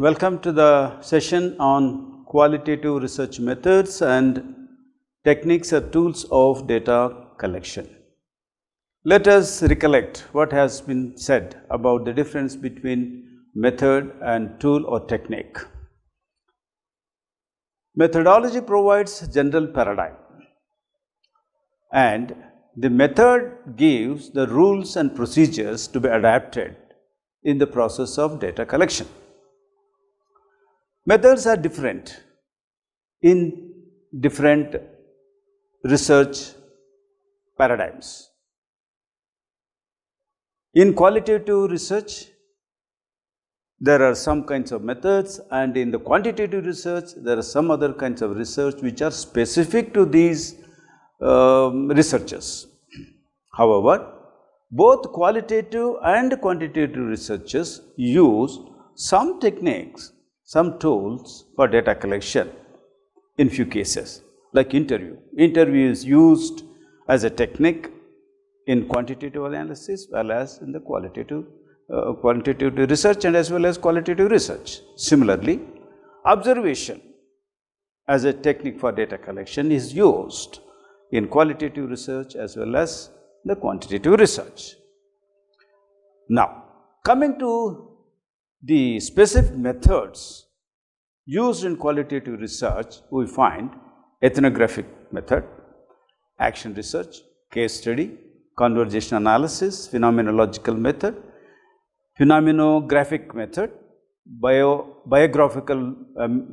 Welcome to the session on qualitative research methods and techniques or tools of data collection. Let us recollect what has been said about the difference between method and tool or technique. Methodology provides general paradigm, and the method gives the rules and procedures to be adapted in the process of data collection. Methods are different in different research paradigms. In qualitative research, there are some kinds of methods, and in the quantitative research, there are some other kinds of research which are specific to these researchers. However, both qualitative and quantitative researchers use some techniques, some tools for data collection in few cases, like interview. Interview is used as a technique in quantitative analysis as well as in the quantitative research and as well as qualitative research. Similarly, observation as a technique for data collection is used in qualitative research as well as the quantitative research. Now, coming to the specific methods used in qualitative research, we find ethnographic method, action research, case study, conversational analysis, phenomenological method, phenomenographic method, biographical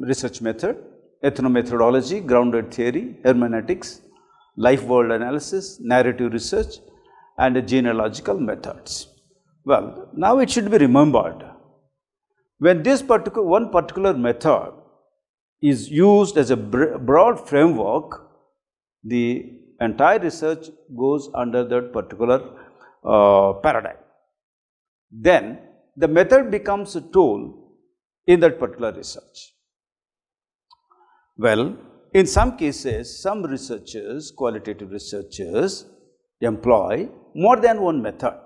research method, ethnomethodology, grounded theory, hermeneutics, life world analysis, narrative research, and genealogical methods. Well, now it should be remembered, when this one particular method is used as a broad framework, the entire research goes under that particular paradigm. Then the method becomes a tool in that particular research. Well, in some cases, some researchers, qualitative researchers, employ more than one method.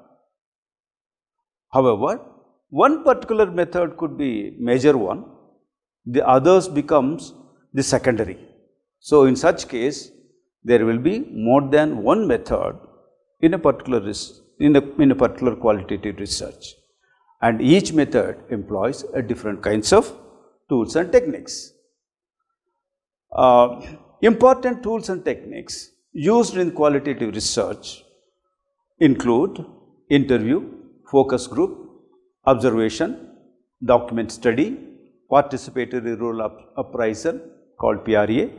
However, one particular method could be major one, the others becomes the secondary. So, in such case, there will be more than one method in a particular particular qualitative research, and each method employs a different kinds of tools and techniques. Important tools and techniques used in qualitative research include interview, focus group, observation, document study, participatory rural appraisal called PRA,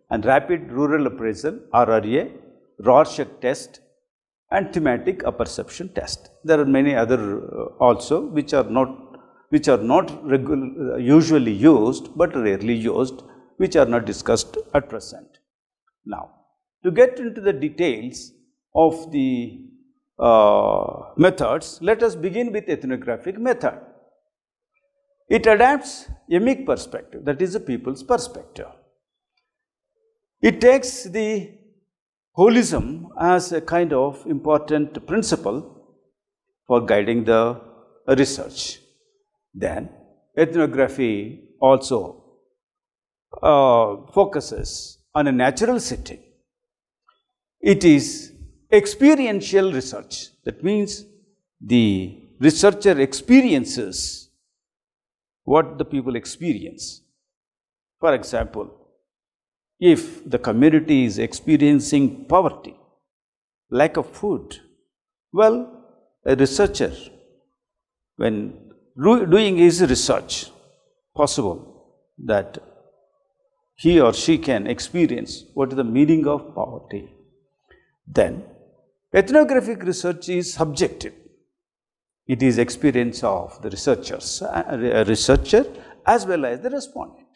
and rapid rural appraisal RRA, Rorschach test, and thematic apperception test. There are many other also which are not usually used but rarely used, which are not discussed at present. Now, to get into the details of the methods, let us begin with ethnographic method. It adapts emic perspective, that is the people's perspective. It takes the holism as a kind of important principle for guiding the research. Then, ethnography also focuses on a natural setting. It is experiential research. That means the researcher experiences what the people experience. For example, if the community is experiencing poverty, lack of food, well, a researcher, when doing his research, possible that he or she can experience what is the meaning of poverty. Then, ethnographic research is subjective. It is experience of the researcher as well as the respondent.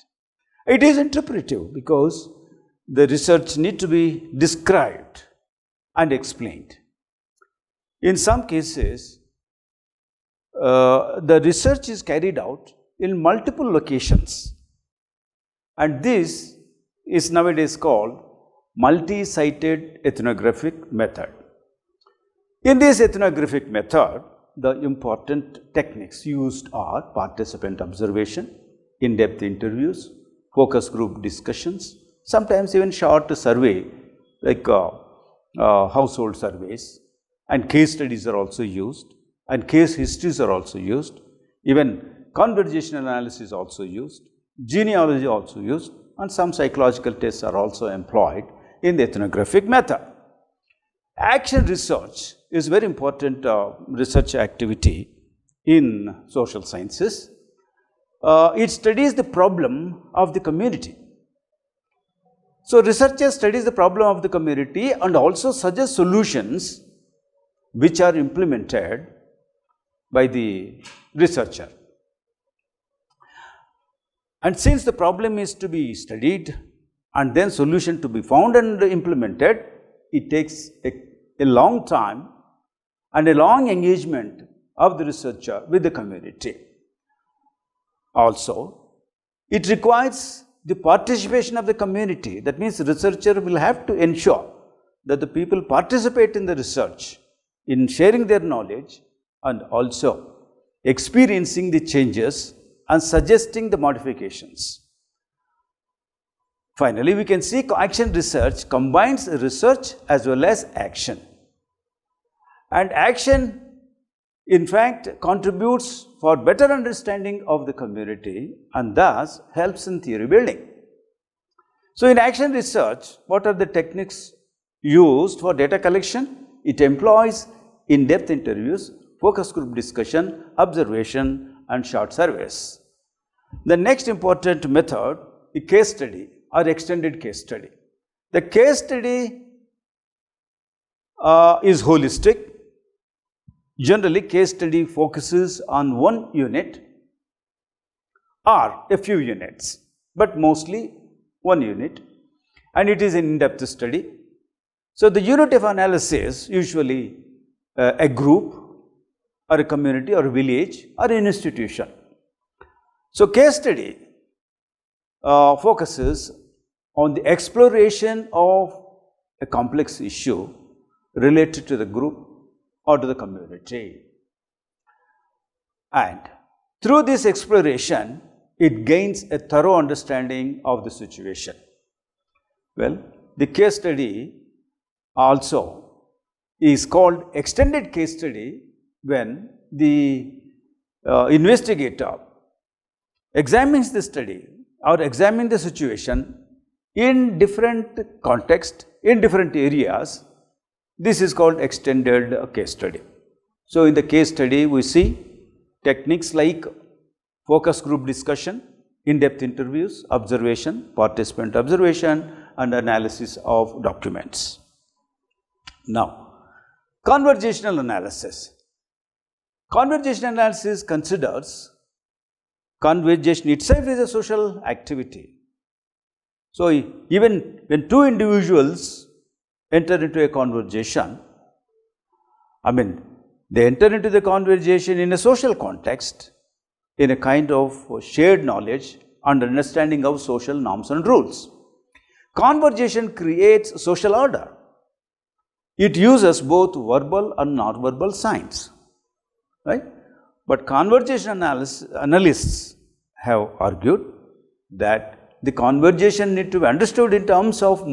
It is interpretive because the research needs to be described and explained. In some cases, the research is carried out in multiple locations, and this is nowadays called multi-sited ethnographic method. In this ethnographic method, the important techniques used are participant observation, in-depth interviews, focus group discussions, sometimes even short survey like household surveys, and case studies are also used, and case histories are also used, even conversational analysis is also used, genealogy also used, and some psychological tests are also employed in the ethnographic method. Action research is very important research activity in social sciences. It studies the problem of the community. So, researchers studies the problem of the community and also suggest solutions which are implemented by the researcher. And since the problem is to be studied and then solution to be found and implemented, it takes a long time and a long engagement of the researcher with the community. Also, it requires the participation of the community. That means the researcher will have to ensure that the people participate in the research, in sharing their knowledge and also experiencing the changes and suggesting the modifications. Finally, we can see action research combines research as well as action. And action, in fact, contributes for better understanding of the community and thus helps in theory building. So, in action research, what are the techniques used for data collection? It employs in-depth interviews, focus group discussion, observation, and short surveys. The next important method is case study or extended case study. The case study is holistic. Generally, case study focuses on one unit or a few units, but mostly one unit, and it is an in-depth study. So, the unit of analysis usually a group or a community or a village or an institution. So, case study focuses on the exploration of a complex issue related to the group or to the community. And through this exploration, it gains a thorough understanding of the situation. Well, the case study also is called extended case study when the investigator examines the study or examines the situation in different context, in different areas. This is called extended case study. So, in the case study, we see techniques like focus group discussion, in-depth interviews, observation, participant observation, and analysis of documents. Now, conversational analysis. Conversational analysis considers conversation itself is a social activity. So, even when two individuals enter into a conversation, they enter into the conversation in a social context, in a kind of shared knowledge and understanding of social norms and rules. Conversation creates social order. It uses both verbal and non-verbal signs, right? But conversation analysts have argued that the conversation need to be understood in terms of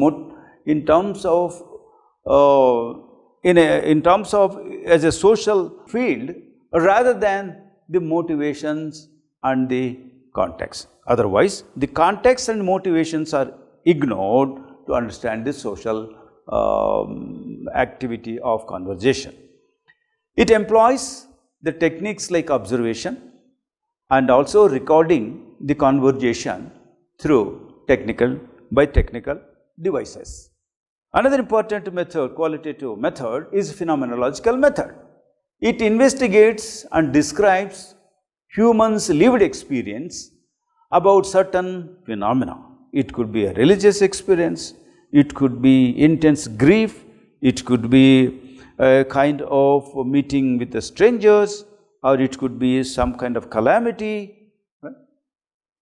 as a social field rather than the motivations and the context. Otherwise, the context and motivations are ignored to understand the social activity of conversation. It employs the techniques like observation and also recording the conversation through technical devices. Another important method, qualitative method, is phenomenological method. It investigates and describes humans' lived experience about certain phenomena. It could be a religious experience, it could be intense grief, it could be a kind of meeting with the strangers, or it could be some kind of calamity, right?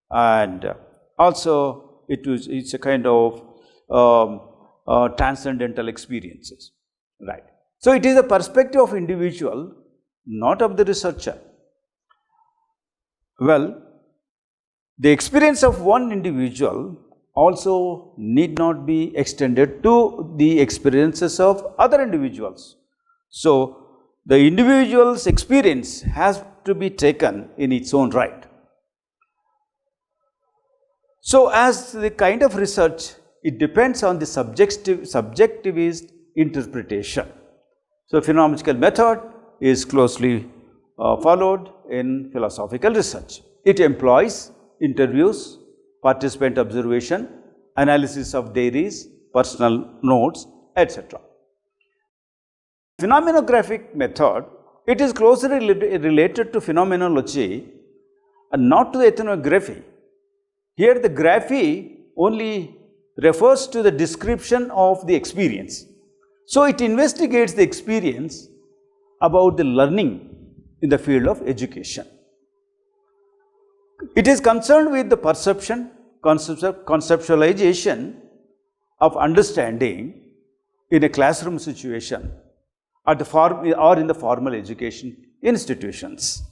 And also it's a kind of transcendental experiences, right? So, it is the perspective of individual, not of the researcher. Well, The experience of one individual also need not be extended to the experiences of other individuals. So, the individual's experience has to be taken in its own right. So, as the kind of research, it depends on the subjectivist interpretation. So, phenomenological method is closely followed in philosophical research. It employs interviews, participant observation, analysis of diaries, personal notes, etc. Phenomenographic method, it is closely related to phenomenology and not to the ethnography. Here the graphy only refers to the description of the experience. So, it investigates the experience about the learning in the field of education. It is concerned with the perception, conceptualization of understanding in a classroom situation or in the formal education institutions.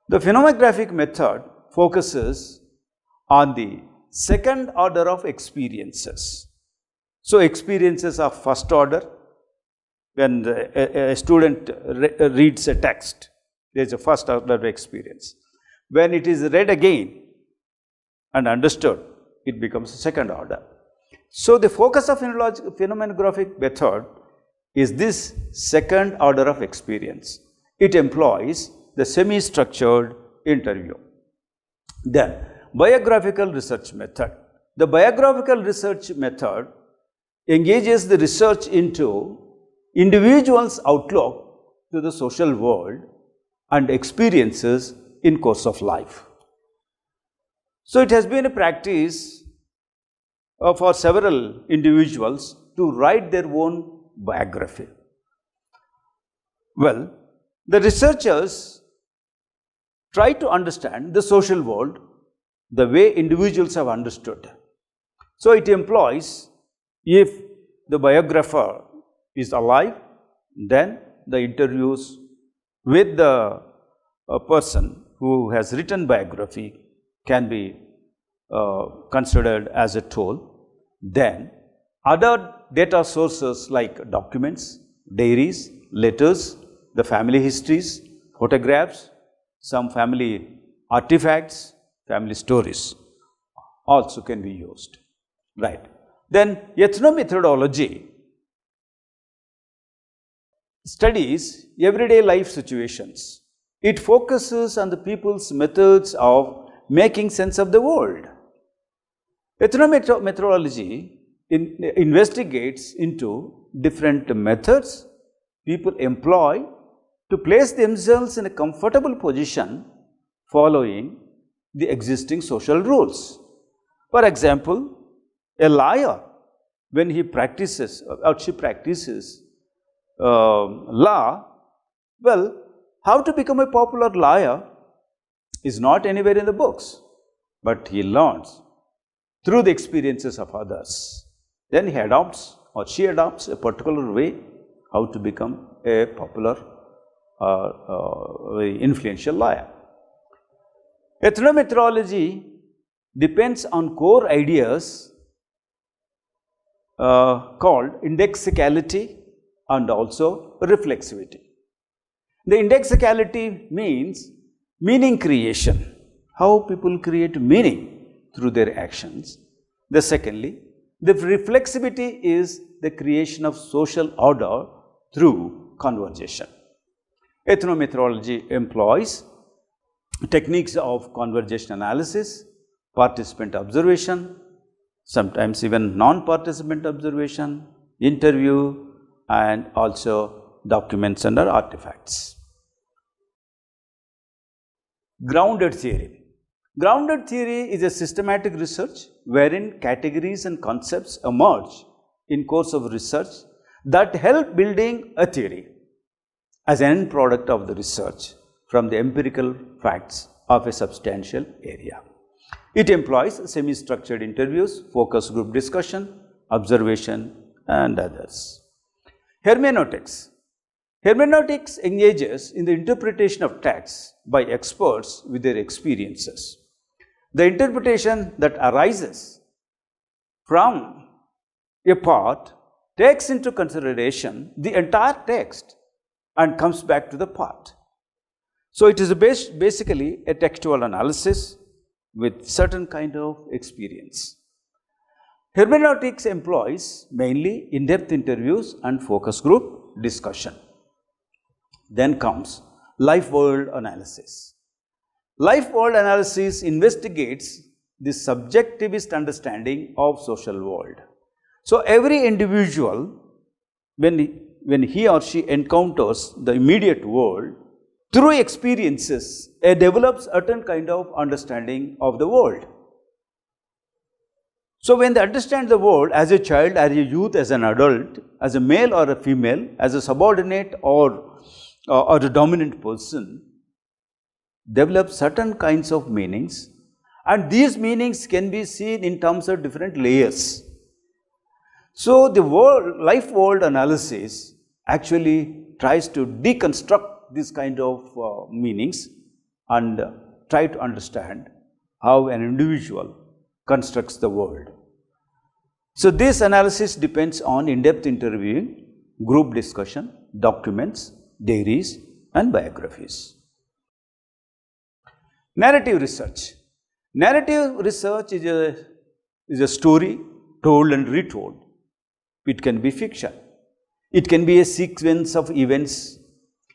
The phenomenographic method focuses on the second order of experiences. So, experiences of first order, when a student reads a text, there is a first order experience. When it is read again and understood, it becomes a second order. So, the focus of phenomenographic method is this second order of experience. It employs the semi-structured interview. Then, biographical research method. The biographical research method engages the research into individual's outlook to the social world and experiences in course of life. So, it has been a practice for several individuals to write their own biography. Well, the researchers try to understand the social world the way individuals have understood. So, it employs, if the biographer is alive, then the interviews with the person who has written biography can be considered as a tool. Then other data sources like documents, diaries, letters, the family histories, photographs, some family artifacts, family stories also can be used, right. Then ethnomethodology studies everyday life situations. It focuses on the people's methods of making sense of the world. Ethnomethodology investigates into different methods people employ to place themselves in a comfortable position following the existing social rules. For example, a lawyer, when he practices or she practices law, well, how to become a popular lawyer is not anywhere in the books, but he learns through the experiences of others. Then he adopts or she adopts a particular way how to become a popular very influential lawyer. Ethnomethodology depends on core ideas called indexicality and also reflexivity. The indexicality means meaning creation, how people create meaning through their actions. The secondly, the reflexivity is the creation of social order through conversation. Ethnomethodology employs techniques of conversational analysis, participant observation, sometimes even non-participant observation, interview, and also documents and artifacts. Grounded theory. Grounded theory is a systematic research wherein categories and concepts emerge in course of research that help building a theory as an end product of the research from the empirical facts of a substantial area. It employs semi-structured interviews, focus group discussion, observation, and others. Hermeneutics. Hermeneutics engages in the interpretation of texts by experts with their experiences. The interpretation that arises from a part takes into consideration the entire text and comes back to the part. So, it is basically a textual analysis with certain kind of experience. Hermeneutics employs mainly in-depth interviews and focus group discussion. Then comes life-world analysis. Life-world analysis investigates the subjectivist understanding of social world. So, every individual, when he or she encounters the immediate world, through experiences, develops a certain kind of understanding of the world. So, when they understand the world as a child, as a youth, as an adult, as a male or a female, as a subordinate or a dominant person, develop certain kinds of meanings, and these meanings can be seen in terms of different layers. So, the life world analysis actually tries to deconstruct this kind of meanings and try to understand how an individual constructs the world. So, this analysis depends on in-depth interviewing, group discussion, documents, diaries and biographies. Narrative research. Narrative research is a story told and retold. It can be fiction. It can be a sequence of events.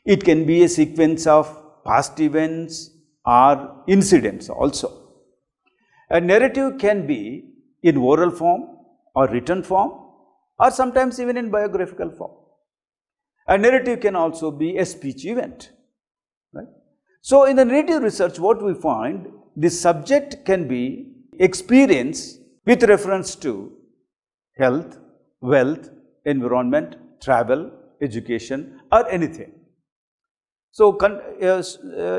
It can be a sequence of past events or incidents also. A narrative can be in oral form or written form or sometimes even in biographical form. A narrative can also be a speech event. Right? So, in the narrative research, what we find, the subject can be experience with reference to health, wealth, environment, travel, education or anything. So,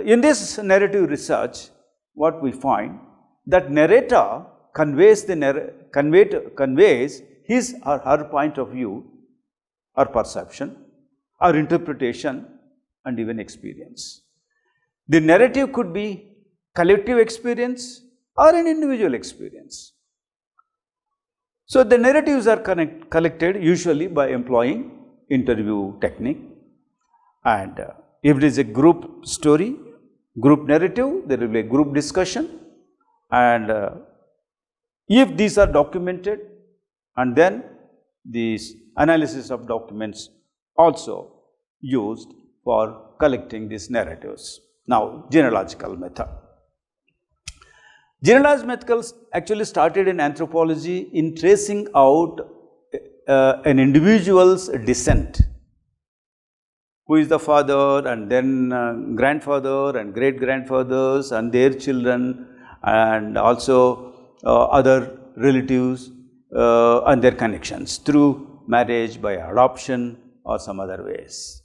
in this narrative research, what we find, that narrator conveys his or her point of view or perception or interpretation and even experience. The narrative could be collective experience or an individual experience. So, the narratives are collected usually by employing interview technique, and if it is a group story, group narrative, there will be a group discussion, and if these are documented, and then this analysis of documents also used for collecting these narratives. Now, genealogical method. Genealogical method actually started in anthropology in tracing out an individual's descent. Who is the father, and then grandfather and great grandfathers and their children, and also other relatives and their connections through marriage, by adoption or some other ways.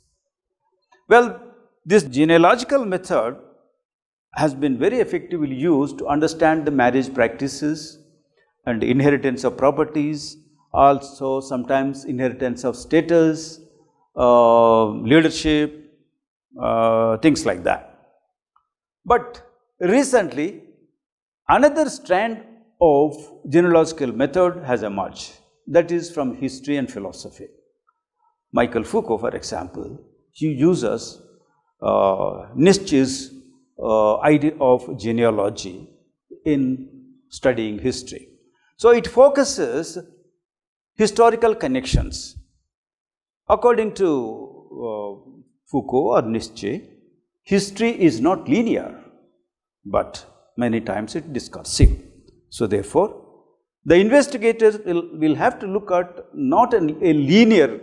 Well, this genealogical method has been very effectively used to understand the marriage practices and inheritance of properties, also sometimes inheritance of status, leadership, things like that. But recently, another strand of genealogical method has emerged, that is from history and philosophy. Michael Foucault, for example, he uses Nietzsche's idea of genealogy in studying history. So, it focuses historical connections. According to Foucault or Nietzsche, history is not linear, but many times it is discursive. So, therefore, the investigators will have to look at not a linear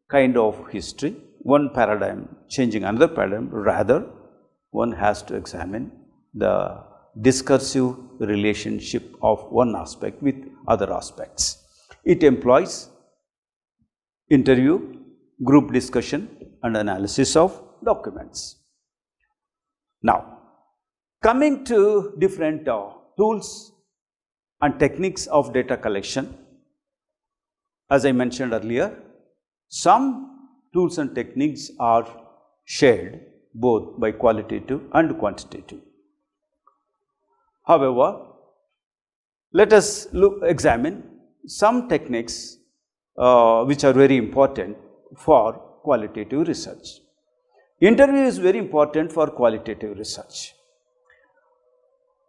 kind of history, one paradigm changing another paradigm, rather one has to examine the discursive relationship of one aspect with other aspects. It employs interview, group discussion and analysis of documents. Now, coming to different tools and techniques of data collection, as I mentioned earlier, some tools and techniques are shared both by qualitative and quantitative. However, let us examine some techniques which are very important for qualitative research. Interview is very important for qualitative research.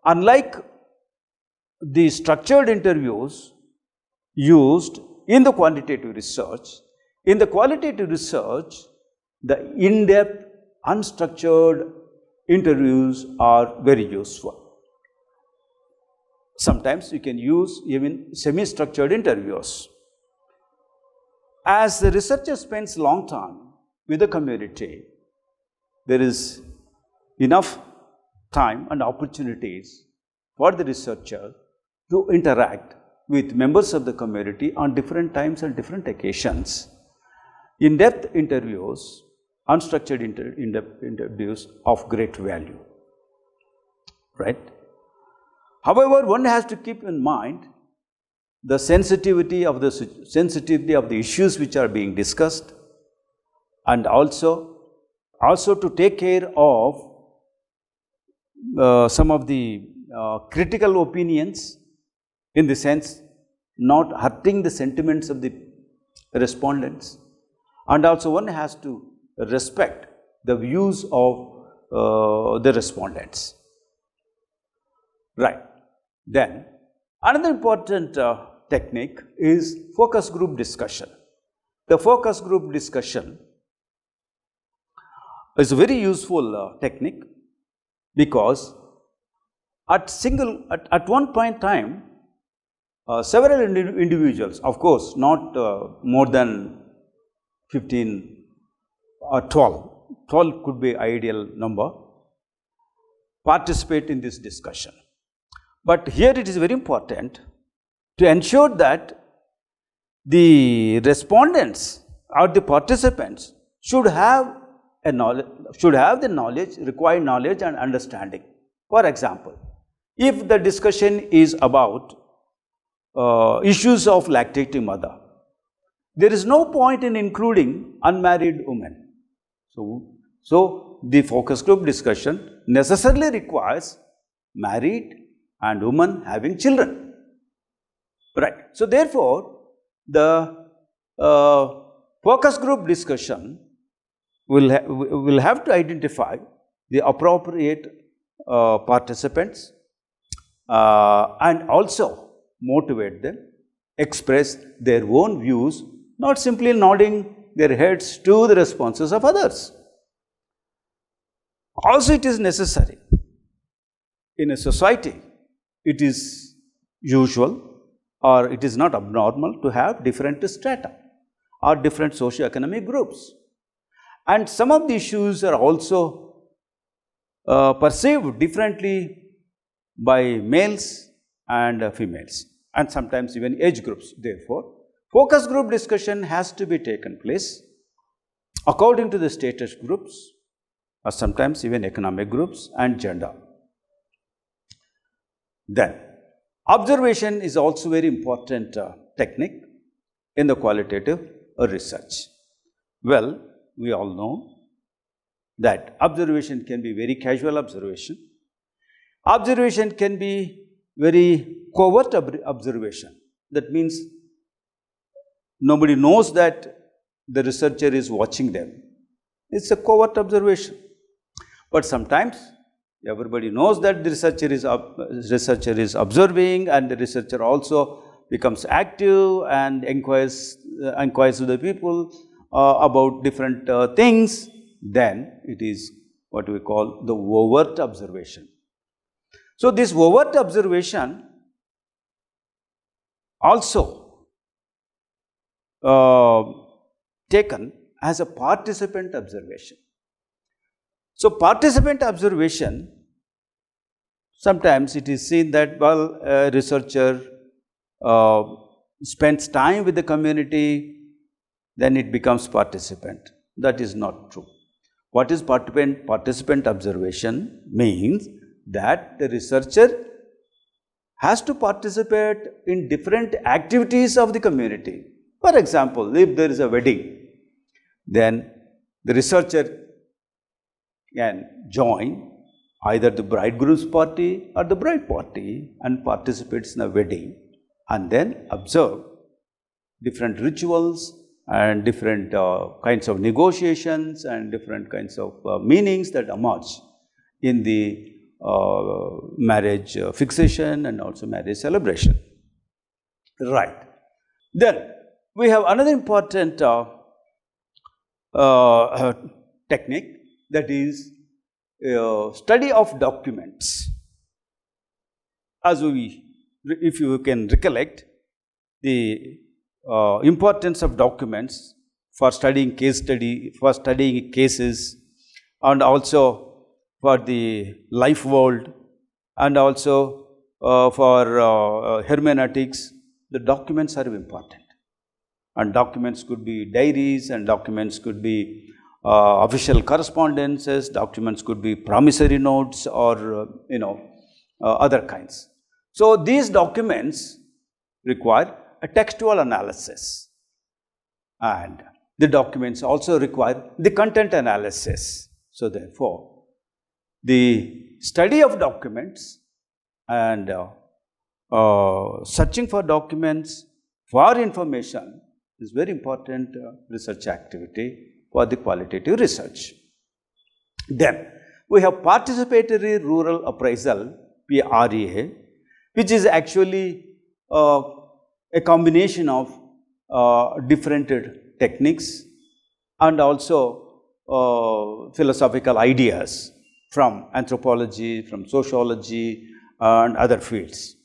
Unlike the structured interviews used in the quantitative research, in the qualitative research, the in-depth, unstructured interviews are very useful. Sometimes you can use even semi-structured interviews. As the researcher spends long time with the community, there is enough time and opportunities for the researcher to interact with members of the community on different times and different occasions. In-depth interviews, unstructured in-depth interviews of great value, right? However, one has to keep in mind the sensitivity of the issues which are being discussed, and also to take care of some of the critical opinions, in the sense not hurting the sentiments of the respondents, and also one has to respect the views of the respondents, right? Then another important technique is focus group discussion. The focus group discussion is a very useful technique, because at one point in time, several individuals, of course not more than 15 or 12 could be ideal number, participate in this discussion. But here it is very important to ensure that the respondents or the participants should have the knowledge, required knowledge and understanding. For example, if the discussion is about issues of lactating mother, there is no point in including unmarried women. So the focus group discussion necessarily requires married and women having children, right? So therefore, the focus group discussion will have to identify the appropriate participants and also motivate them, express their own views, not simply nodding their heads to the responses of others. Also, it is necessary in a society. It is usual or it is not abnormal to have different strata or different socio-economic groups, and some of the issues are also perceived differently by males and females, and sometimes even age groups. Therefore, focus group discussion has to be taken place according to the status groups, or sometimes even economic groups and gender. Then, observation is also very important technique in the qualitative research. Well, we all know that observation can be very casual observation. Observation can be very covert observation. That means nobody knows that the researcher is watching them. It's a covert observation. But sometimes everybody knows that the researcher is observing, and the researcher also becomes active and inquires to the people about different things. Then it is what we call the overt observation. So this overt observation also taken as a participant observation. So participant observation, sometimes it is seen that, well, a researcher spends time with the community, then it becomes participant. That is not true. What is participant observation means that the researcher has to participate in different activities of the community. For example, if there is a wedding, then the researcher can join either the bridegroom's party or the bride party and participates in a wedding, and then observe different rituals and different kinds of negotiations and different kinds of meanings that emerge in the marriage fixation and also marriage celebration. Right. Then we have another important technique, that is study of documents. As if you can recollect, the importance of documents for studying for studying cases, and also for the life world, and also for hermeneutics, the documents are important. And documents could be diaries, and documents could be official correspondences, documents could be promissory notes, or other kinds. So these documents require a textual analysis, and the documents also require the content analysis. So therefore, the study of documents and searching for documents for information is very important research activity for the qualitative research. Then we have participatory rural appraisal, PRA, which is actually a combination of different techniques and also philosophical ideas from anthropology, from sociology and other fields.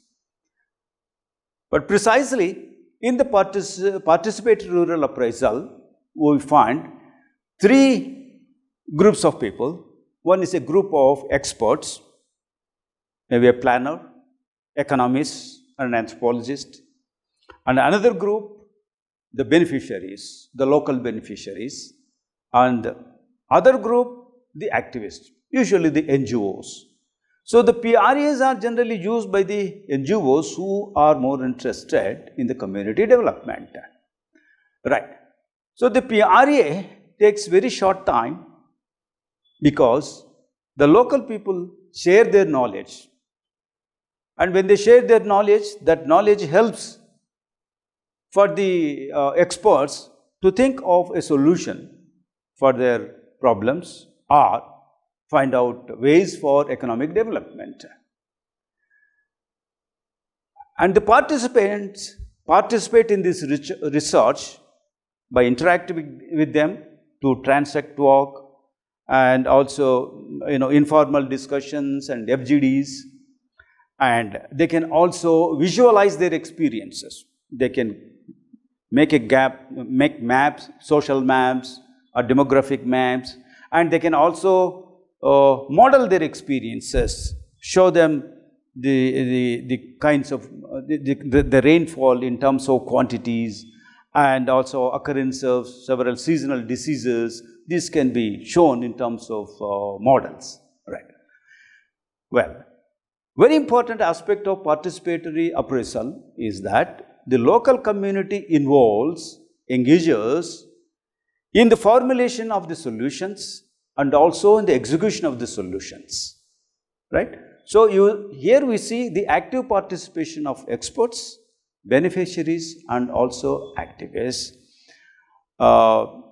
But precisely in the participatory rural appraisal, we find three groups of people. One is a group of experts, maybe a planner, economist, and an anthropologist. And another group, the beneficiaries, the local beneficiaries. And other group, the activists, usually the NGOs. So the PRAs are generally used by the NGOs who are more interested in the community development. Right. So the PRA takes very short time because the local people share their knowledge. And when they share their knowledge, that knowledge helps for the experts to think of a solution for their problems or find out ways for economic development. And the participants participate in this research by interacting with them to transact work and also informal discussions and FGDs, and they can also visualize their experiences. They can make maps, social maps or demographic maps, and they can also model their experiences, show them the kinds of the rainfall in terms of quantities and also occurrence of several seasonal diseases. This can be shown in terms of models. Right. Well, very important aspect of participatory appraisal is that the local community engages in the formulation of the solutions and also in the execution of the solutions, right? So here we see the active participation of experts, beneficiaries and also activists for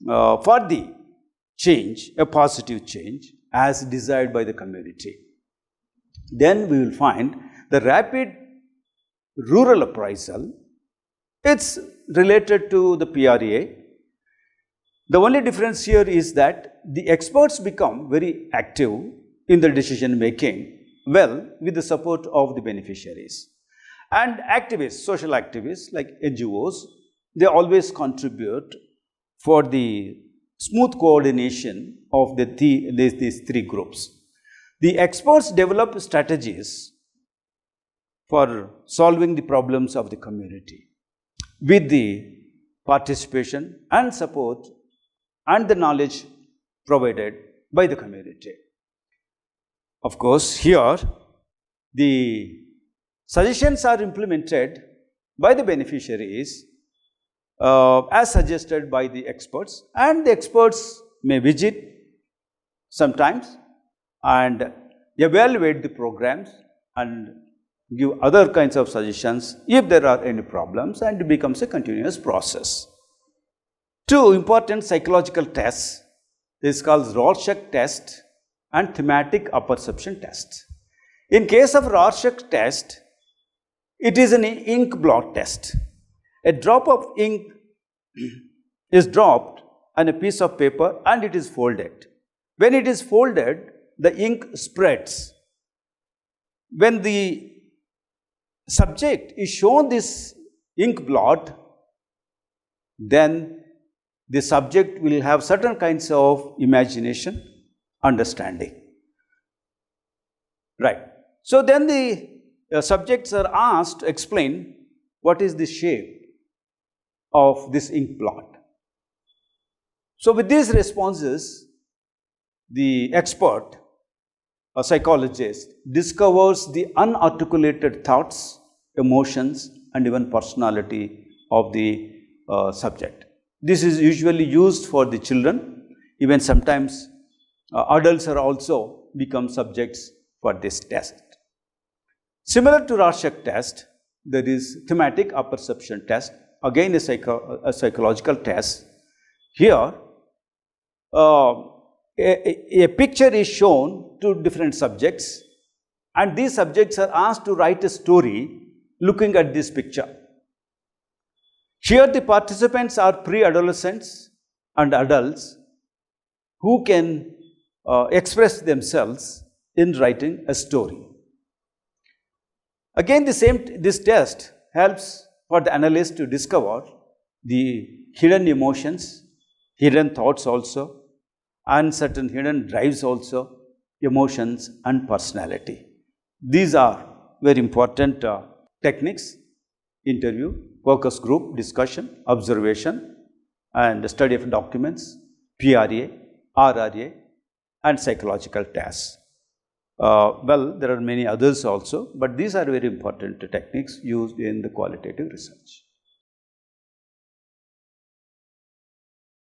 the change, a positive change as desired by the community. Then we will find the rapid rural appraisal. It's related to the PRA. The only difference here is that the experts become very active in the decision making, well, with the support of the beneficiaries. And activists, social activists like NGOs, they always contribute for the smooth coordination of these three groups. The experts develop strategies for solving the problems of the community with the participation and support and the knowledge provided by the community. Of course, here the suggestions are implemented by the beneficiaries as suggested by the experts, and the experts may visit sometimes and evaluate the programs and give other kinds of suggestions if there are any problems, and it becomes a continuous process. Two important psychological tests. This is called Rorschach test and thematic apperception test. In case of Rorschach test, it is an ink blot test. A drop of ink is dropped on a piece of paper and it is folded. When it is folded, the ink spreads. When the subject is shown this ink blot, then the subject will have certain kinds of imagination, understanding. Right. So then the subjects are asked to explain what is the shape of this ink blot. So with these responses, the expert, a psychologist, discovers the unarticulated thoughts, emotions, and even personality of the subject. This is usually used for the children. Even sometimes adults are also become subjects for this test. Similar to Rorschach test, there is thematic apperception test, again a psychological test. Here, a picture is shown to different subjects, and these subjects are asked to write a story looking at this picture. Here the participants are pre-adolescents and adults who can express themselves in writing a story. Again, this test helps for the analyst to discover the hidden emotions, hidden thoughts also, and certain hidden drives also, emotions and personality. These are very important techniques: interview, focus group, discussion, observation, and study of documents, PRA, RRA, and psychological tests. Well, there are many others also, but these are very important techniques used in the qualitative research.